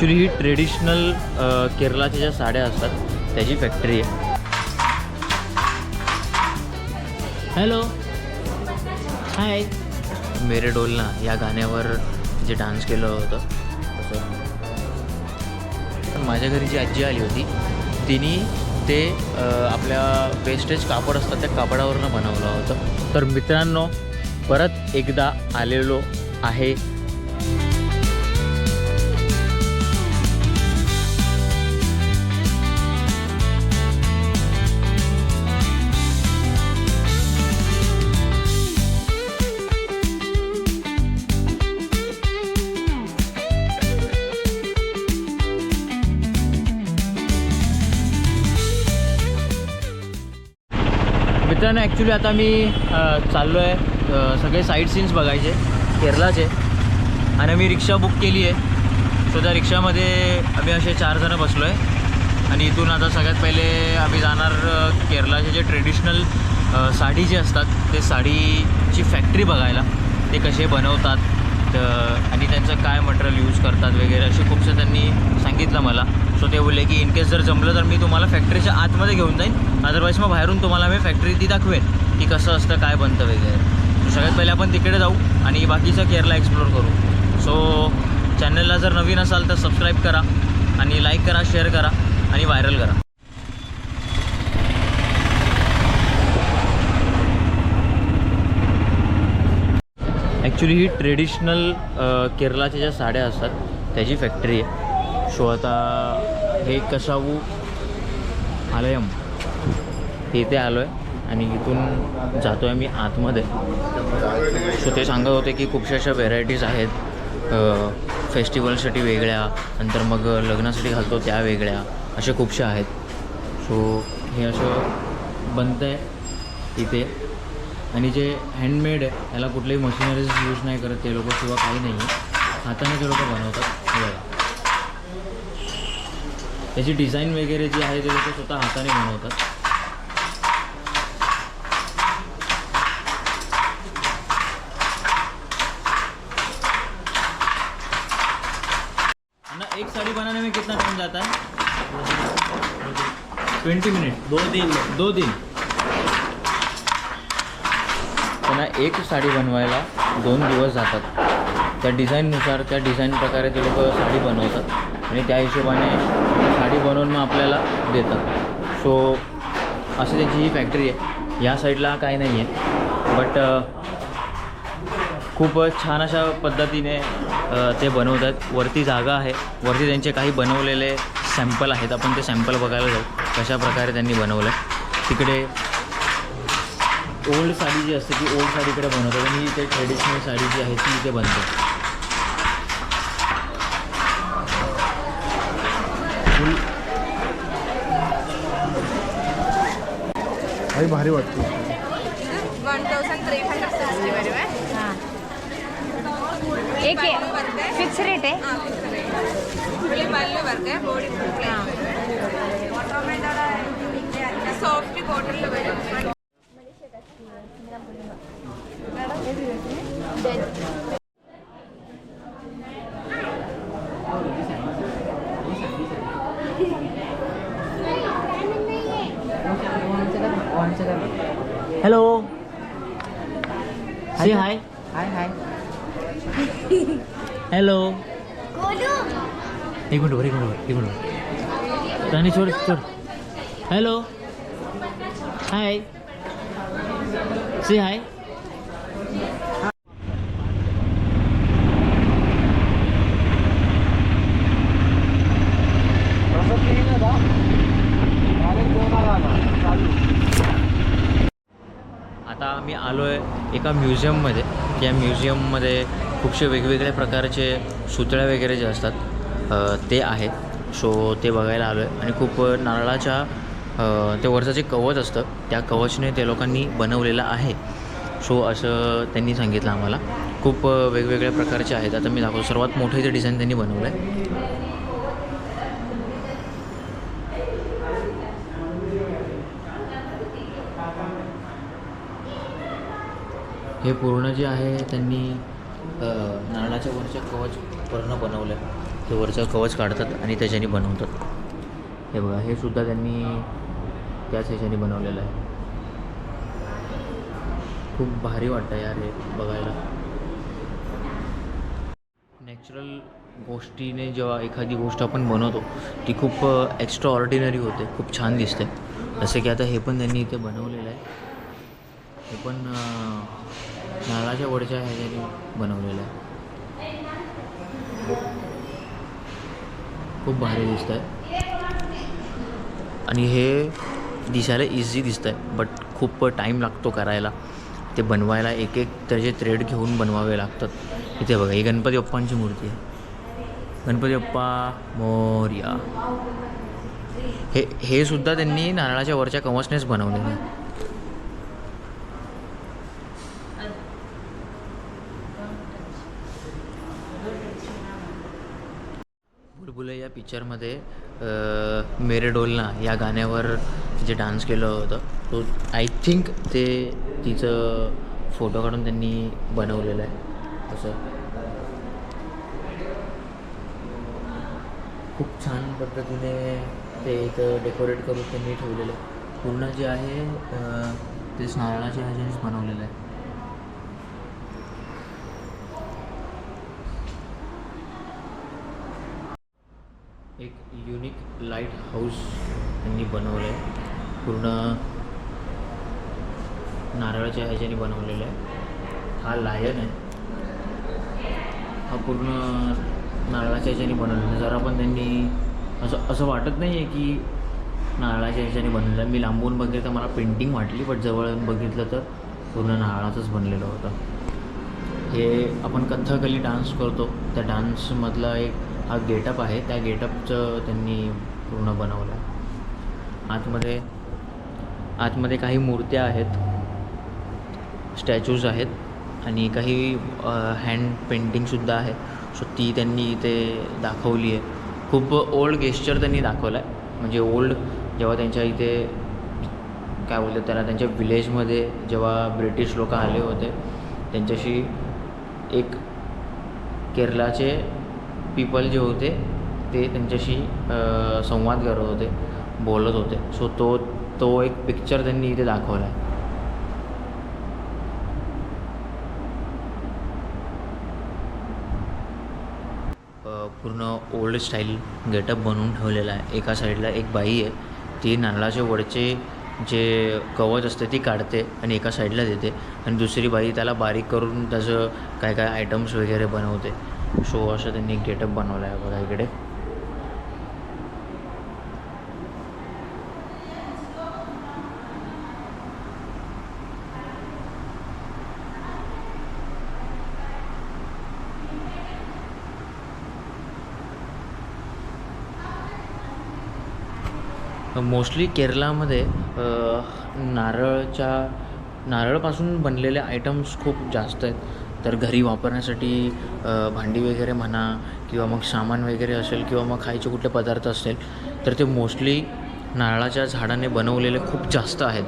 Actually ही traditional केरळाच्या ज्या साड्या असतात त्याची फॅक्टरी आहे. Hello hi. मेरे डोलना या गाण्यावर जे डान्स केलं होतं तसं. पण माझ्या घरी जी आजी आली होती तिने ते आपल्या वेस्टेज कापड असतात त्या कापडावरनं बनवलं होतं. तर मित्रांनो परत एकदा आलेलो आहे. मित्रांनो ॲक्च्युली आता मी चाललो आहे सगळे साईट सीन्स बघायचे केरळाचे आणि आम्ही रिक्षा बुक केली आहे. सो त्या रिक्षामध्ये आम्ही असे 4 जण बसलो आहे आणि इथून आता सगळ्यात पहिले आम्ही जाणार केरळाचे जे ट्रेडिशनल साडी जे असतात ते साडीची फॅक्टरी बघायला, ते कसे बनवतात आणि त्यांचं काय मटेरियल यूज करतात वगैरे असे खूपसे त्यांनी सांगितलं मला. सो ते बोलले की इनकेस जर जमलं तर मी तुम्हाला फॅक्टरीच्या आतमध्ये घेऊन जाईन, अदरवाईज मग बाहेरून तुम्हाला मी फॅक्टरी ती दाखवेन की कसं असतं काय बनतं वगैरे. सो सगळ्यात पहिले आपण तिकडे जाऊ आणि बाकीचं केरला एक्सप्लोर करू. सो चॅनलला जर नवीन असाल तर सबस्क्राईब करा आणि लाईक करा, शेअर करा आणि व्हायरल करा. ॲक्च्युली ही ट्रेडिशनल केरळाच्या ज्या साड्या असतात त्याची फॅक्टरी आहे. सो आता हे कसावू आलयम इथे आलो आहे आणि इथून जातो आहे मी आतमध्ये. सो ते सांगत होते की खूपशा अशा व्हेरायटीज आहेत, फेस्टिवलसाठी वेगळ्या, नंतर मग लग्नासाठी घालतो त्या वेगळ्या, अशा खूपशा आहेत. सो हे असं बनतं आहे इथे आणि जे हँडमेड आहे त्याला कुठलेही मशिनरीज यूज नाही करत ते लोक किंवा काही नाही आहे, हाताने ते लोक बनवतात. त्याची डिझाईन वगैरे जी आहे ते लोक स्वतः हाताने बनवतात. ना एक साड़ी बनाने में कितना टाइम जाता है? 20 मिनट. 2 दिन. त्यांना एक साडी बनवायला 2 दिवस जातात. त्या डिझाईननुसार त्या डिझाईन प्रकारे ते लोक साडी बनवतात आणि त्या हिशोबाने साडी बनवून मग आपल्याला देतात. सो असं त्यांची ही फॅक्टरी आहे. या साईडला काही नाही आहे बट खूप छान अशा पद्धतीने ते बनवतात. वरती जागा आहे, वरती त्यांचे काही बनवलेले सॅम्पल आहेत. आपण ते सॅम्पल बघायला जाऊ कशा प्रकारे त्यांनी बनवलं आहे. तिकडे ओल्ड साडी जी असते ती ओल्ड साडीकडे बनवतात आणि ते ट्रेडिशनल साडी जी आहे ती इथे बनते. काही भारी वाटते. 1360 वരും हां. एक फिक्स रेट आहे. फुली पल्लू वर्क आहे, बॉडी फुल हां. सॉफ्ट कॉटनला वരും. हॅलो से हाय. हाय. हॅलो एक मिनिट राणी छोड. हॅलो हाय से हाय. आता आम्ही आलो आहे एका म्युझियममध्ये. या म्युझियममध्ये खूपशे वेगवेगळ्या प्रकारचे सुतळ्या वगैरे जे असतात ते आहेत. सो ते बघायला आलो आहे आणि खूप नारळाच्या ते वरचं जे कवच असतं त्या कवचने ते लोकांनी बनवलेलं आहे. सो असं त्यांनी सांगितलं आम्हाला. खूप वेगवेगळ्या प्रकारचे आहेत. आता मी दाखवतो. सर्वात मोठं इथे डिझाईन त्यांनी बनवलं आहे. हे पूर्ण जे आहे त्यांनी नारळाच्या वरच्या कवच पूर्ण बनवलं आहे. ते वरचं कवच काढतात आणि त्याच्याने बनवतात. हे बघा, हे सुद्धा त्यांनी त्याच ह्याच्याने बनवलेलं आहे. खूप भारी वाटतं यार हे बघायला. नॅचरल गोष्टीने जेव्हा एखादी गोष्ट आपण बनवतो ती खूप एक्स्ट्रा ऑर्डिनरी होते, खूप छान दिसते. जसं की आता हे पण त्यांनी इथे बनवलेलं आहे. हे पण नारळाच्या वडच्या ह्याच्याने बनवलेलं आहे. खूप भारी दिसत आहे आणि हे दिसायला इझी दिसतं आहे, बट खूप टाईम लागतो करायला. ते बनवायला एक एक त्याचे थ्रेड घेऊन बनवावे लागतात. इथे बघा, ही गणपती बाप्पांची मूर्ती आहे. गणपती बाप्पा मोरया. हे सुद्धा त्यांनी नारळाच्या वरच्या कवचनेच बनवलेलं आहे. बुलबुले या पिक्चरमध्ये मेरे डोलना या गाण्यावर जे डान्स केलं होतं, तो आय थिंक ते तिचं फोटो काढून त्यांनी बनवलेलं आहे. असं खूप छान पद्धतीने ते इथं डेकोरेट करून त्यांनी ठेवलेलं आहे. पूर्ण जे आहे ते नारळाच्या ह्याच्यानेच बनवलेलं आहे. एक युनिक लाईट हाऊस त्यांनी बनवलं आहे. पूर्ण नारळाच्या ह्याच्याने बनवलेलं आहे. हा लायन आहे. हा पूर्ण नारळाच्या ह्याच्याने बनवलेला आहे. जरा पण त्यांनी असं वाटत नाही आहे की नारळाच्या ह्याच्याने बनवलेलं आहे. मी लांबून बघितलं तर मला पेंटिंग वाटली, बट जवळून बघितलं तर पूर्ण नारळाचंच बनलेलं होतं. हे आपण कथ्थकली डान्स करतो त्या डान्समधला एक हा गेटअप आहे. त्या गेटअपचं त्यांनी पूर्ण बनवलं आहे. आतमध्ये काही मूर्त्या आहेत, स्टॅच्यूज आहेत आणि काही हँड पेंटिंगसुद्धा आहे. सो ती त्यांनी इथे दाखवली आहे. खूप ओल्ड गेस्चर त्यांनी दाखवला आहे. म्हणजे ओल्ड जेव्हा त्यांच्या इथे काय बोलतात त्याला, त्यांच्या विलेजमध्ये जेव्हा ब्रिटिश लोक आले होते, त्यांच्याशी एक केरळाचे पीपल जे होते ते त्यांच्याशी संवाद करत होते, बोलत होते. सो तो एक पिक्चर त्यांनी इथे दाखवला आहे. पूर्ण ओल्ड स्टाईल गेटअप बनवून ठेवलेला आहे. एका साईडला एक बाई आहे, ती नारळाचे वडचे जे कवच असते ती काढते आणि एका साईडला देते आणि दुसरी बाई त्याला बारीक करून त्याचं काय काय आयटम्स वगैरे बनवते. सो असं त्यांनी गेटअप बनवला आहे बघा इकडे. मोस्टली केरळामध्ये नारळापासून बनलेले आयटम्स खूप जास्त आहेत. तर घरी वापरण्यासाठी भांडी वगैरे म्हणा किंवा मग सामान वगैरे असेल किंवा मग खायचे कुठले पदार्थ असेल तर ते मोस्टली नारळाच्या झाडाने बनवलेले खूप जास्त आहेत.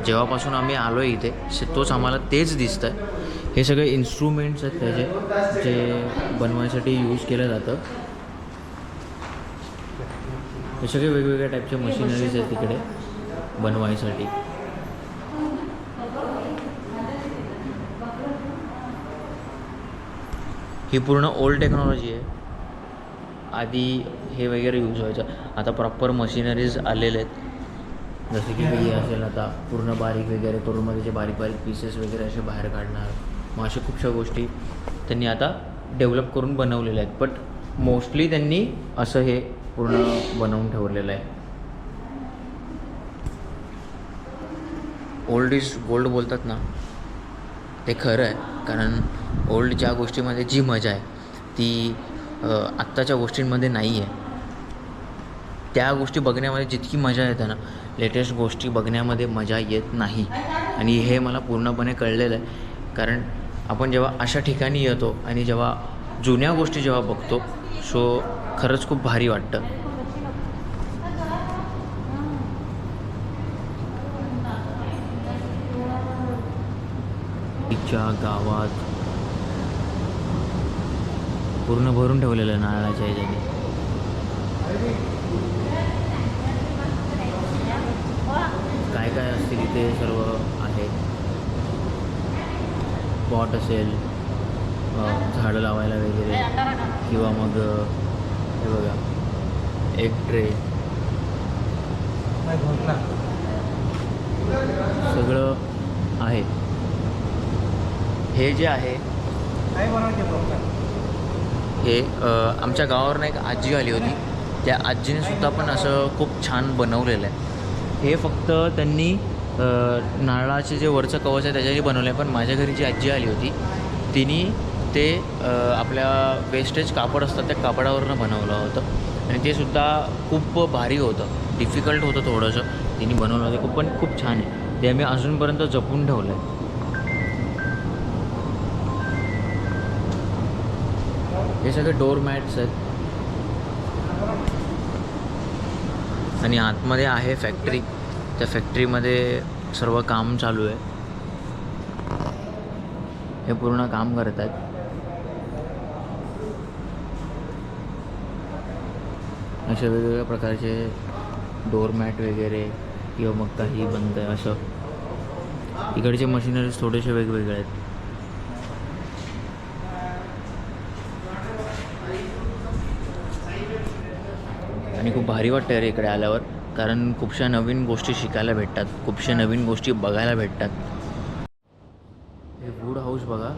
जेव्हापासून आम्ही आलो आहे इथे तोच आम्हाला तेच दिसतं आहे. हे सगळे इन्स्ट्रुमेंट्स आहेत त्याचे जे बनवायसाठी यूज केलं जातं. हे सगळे वेगवेगळ्या टाईपचे मशिनरीज आहेत तिकडे बनवायसाठी. ही पूर्ण ओल्ड टेक्नॉलॉजी आहे. आधी हे वगैरे यूज व्हायचं, आता प्रॉपर मशिनरीज आलेले आहेत. जसे की हे असेल आता पूर्ण बारीक वगैरे करून मग त्याचे बारीक बारीक पीसेस वगैरे असे बाहेर काढणार. मग अशा खूपशा गोष्टी त्यांनी आता डेव्हलप करून बनवलेल्या आहेत. बट मोस्टली त्यांनी असं हे पूर्ण बनवून ठेवलेलं आहे. ओल्ड इज गोल्ड बोलतात ना, ते खरं आहे. कारण ओल्ड ज्या गोष्टीमध्ये जी मजा आहे ती आत्ताच्या गोष्टींमध्ये नाही आहे. त्या गोष्टी बघण्यामध्ये जितकी मजा येते ना, लेटेस्ट गोष्टी बघण्यामध्ये मजा येत नाही. आणि हे मला पूर्णपणे कळलेलं आहे. कारण आपण जेव्हा अशा ठिकाणी येतो आणि जेव्हा जुन्या गोष्टी जेव्हा बघतो सो खरंच खूप भारी वाटतं. तिच्या गावात पूर्ण भरून ठेवलेलं आहे नारळाच्या ह्याच्याने. काय काय असतील इथे सर्व आहे. पॉट असेल, झाडं लावायला वगैरे, किंवा मग हे बघा एक ट्रे, सगळं आहे. हे जे आहे हे आमच्या गावावरून एक आजी आली होती. त्या आजीने सुद्धा पण असं खूप छान बनवलेलं आहे. हे फक्त त्यांनी नारळाचे जे वरचं कवच आहे त्याच्याने बनवलं आहे. पण माझ्या घरी जी आजी आली होती तिने ते आपल्या वेस्टेज कापड असतात त्या कापडावरनं बनवलं होतं आणि ते सुद्धा खूप भारी होतं. डिफिकल्ट होतं थोडंसं, तिने बनवलं होतं खूप, पण खूप छान आहे. ते आम्ही अजूनपर्यंत जपून ठेवलं आहे. हे सगळे डोअर मॅट्स आहेत. आणि आतमध्ये आहे फॅक्टरी. त्या फॅक्टरीमध्ये सर्व काम चालू आहे. हे पूर्ण काम करत आहेत. अशा वेगवेगळ्या प्रकारचे डोअर मॅट वगैरे, किंवा मग काही बंद आहे असं. इकडचे मशिनरीज थोडेसे वेगवेगळे आहेत. आणि खूप भारी वाटतं रे इकडे आल्यावर, कारण खूपशा नवीन गोष्टी शिकायला भेटतात, खूपशा नवीन गोष्टी बघायला भेटतात. हे वूड हाऊस बघा.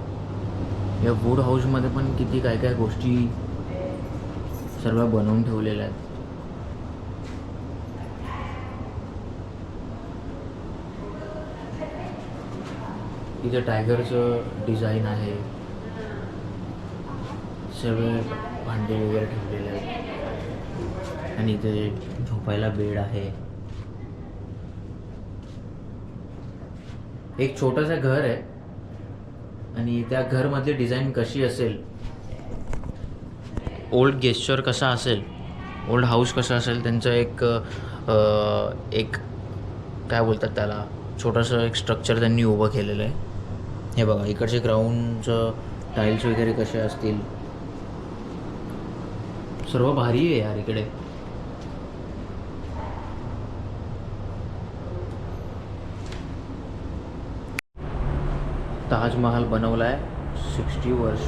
या वूड हाऊसमध्ये पण किती काय काय गोष्टी सर्व बनवून ठेवलेल्या आहेत. इथे टायगरचं डिझाईन आहे. सर्व भांडे वगैरे ठेवलेले आहेत. आणि इथे झोपायला बेड आहे. एक छोटंसं घर आहे आणि त्या घरमधली डिझाईन कशी असेल, ओल्ड गेस्चर कसा असेल, ओल्ड हाऊस कसा असेल, त्यांचं एक काय बोलतात त्याला, छोटंसं एक स्ट्रक्चर त्यांनी उभं केलेलं आहे. हे बघा इकडचे ग्राउंडचं टाईल्स वगैरे कसे असतील, सर्व भारी आहे यार इकडे. ताजमहाल बनवला आहे 60 वर्ष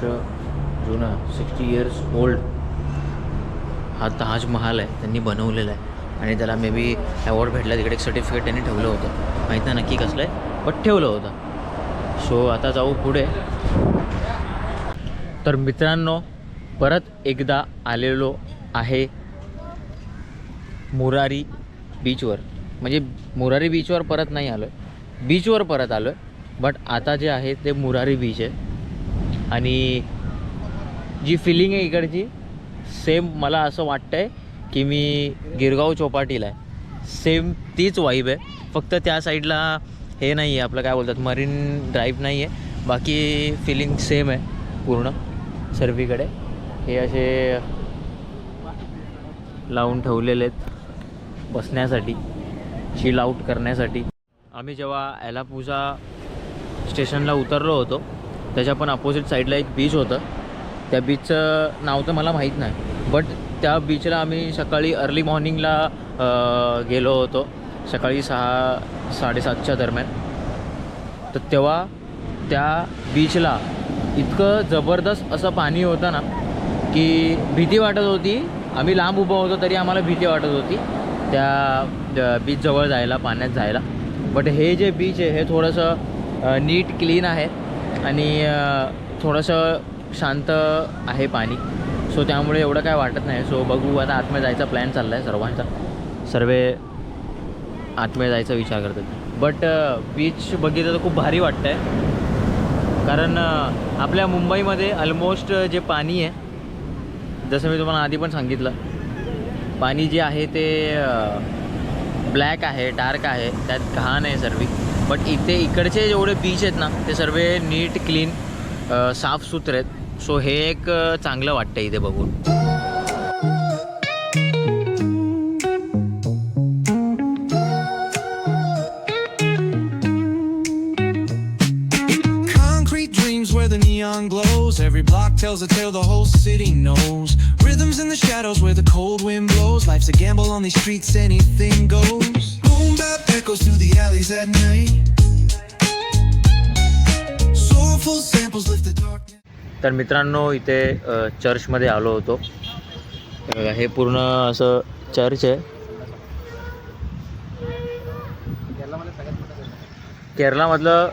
जुना, 60 इयर्स ओल्ड हा ताजमहाल आहे. त्यांनी बनवलेला आहे आणि त्याला मे बी अवॉर्ड भेटला. तिकडे एक सर्टिफिकेट त्यांनी ठेवलं होतं, माहीत नाही नक्की कसलं आहे, बट ठेवलं होतं. सो आता जाऊ पुढे. तर मित्रांनो, परत एकदा आलेलो आहे मुरारी बीचवर. म्हणजे मुरारी बीचवर परत नाही आलो आहे, बीचवर परत आलो आहे. बट आता जे आहे ते मुरारी बीच आहे. आणि जी फिलिंग आहे इकडची, सेम मला असं वाटतं आहे की मी गिरगाव चौपाटीला आहे. सेम तीच वाईब आहे. फक्त त्या साईडला हे नाही आहे, आपलं काय बोलतात, मरीन ड्राईव्ह नाही आहे. बाकी फिलिंग सेम आहे पूर्ण सर्वीकडे. हे असे लावून ठेवलेले आहेत बसण्यासाठी, चिल आऊट करण्यासाठी. आम्ही जेव्हा एलापुझा स्टेशनला उतरलो होतो त्याच्या पण अपोजिट साईडला एक बीच होतं. त्या बीचचं नाव तर मला माहीत नाही, बट त्या बीचला आम्ही सकाळी अर्ली मॉर्निंगला गेलो होतो, सकाळी 6-7:30च्या दरम्यान. तर तेव्हा त्या बीचला इतकं जबरदस्त असं पाणी होतं ना की भीती वाटत होती. आम्ही लांब उभं होतो तरी आम्हाला भीती वाटत होती त्या बीचजवळ जायला, पाण्यात जायला. बट हे जे बीच आहे हे थोडंसं नीट क्लीन आहे आणि थोडंसं शांत आहे पाणी. सो त्यामुळे एवढं काय वाटत नाही. सो बघू, आता आतमध्ये जायचा प्लॅन चालला आहे सर्वांचा. सर्व आतमध्ये जायचा विचार करतात. बट बीच बघितलं तर खूप भारी वाटतं आहे, कारण आपल्या मुंबईमध्ये ऑलमोस्ट जे पाणी आहे, जसं मी तुम्हाला आधी पण सांगितलं, पाणी जे आहे ते ब्लॅक आहे, डार्क आहे, त्यात घाण आहे सर्व. बट इकडचे जेवढे बीच आहेत ना ते सर्व नीट क्लीन, साफसुथरे आहेत. सो हे एक चांगलं वाटतं इथे बघून. Concrete dreams where the neon glows. Every block tells a tale the whole city lows. Life's a gamble on these streets, anything goes. Boom bap echoes through the alleys at night. Soulful samples lift the darkness. तर मित्रांनो इथे चर्चमध्ये आलो होतो. हे बघा, हे पूर्ण असं चर्च आहे. केरलामधलं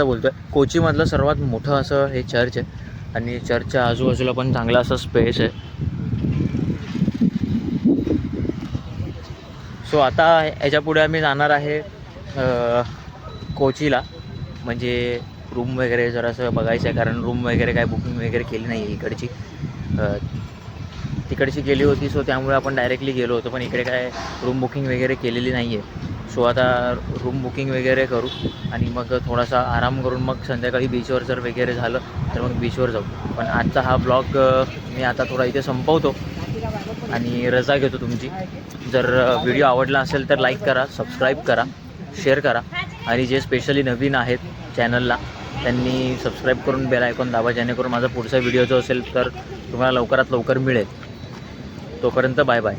बोलतो आहे. कोचीमधलं सर्वात मोठं असं हे चर्च आहे आणि चर्चच्या आजूबाजूला पण चांगला असा स्पेस आहे. सो आता याच्या पुढे आम्ही जाणार आहे कोचीला, म्हणजे रूम वगैरे जरासं बघायचं आहे, कारण रूम वगैरे काय बुकिंग वगैरे केली नाही आहे इकडची. तिकडची केली होती, सो त्यामुळे आपण डायरेक्टली गेलो होतो, पण इकडे काय रूम बुकिंग वगैरे केलेली नाही आहे. सो आता रूम बुकिंग वगैरे करू आणि मग थोडासा आराम करून मग संध्याकाळी बीचवर जर वगैरे झालं तर मग बीचवर जाऊ. पण आजचा हा ब्लॉग मी आता थोडा इथे संपवतो आणि रजा घेतो तुमची. जर व्हिडिओ आवडला असेल तर लाईक करा, सबस्क्राईब करा, शेअर करा आणि जे स्पेशली नवीन आहेत चॅनलला त्यांनी सबस्क्राईब करून बेल आयकॉन दाबा, जेणेकरून माझा पुढचा व्हिडिओ जो असेल तर तुम्हाला लवकरात लवकर मिळेल. तोपर्यंत बाय बाय.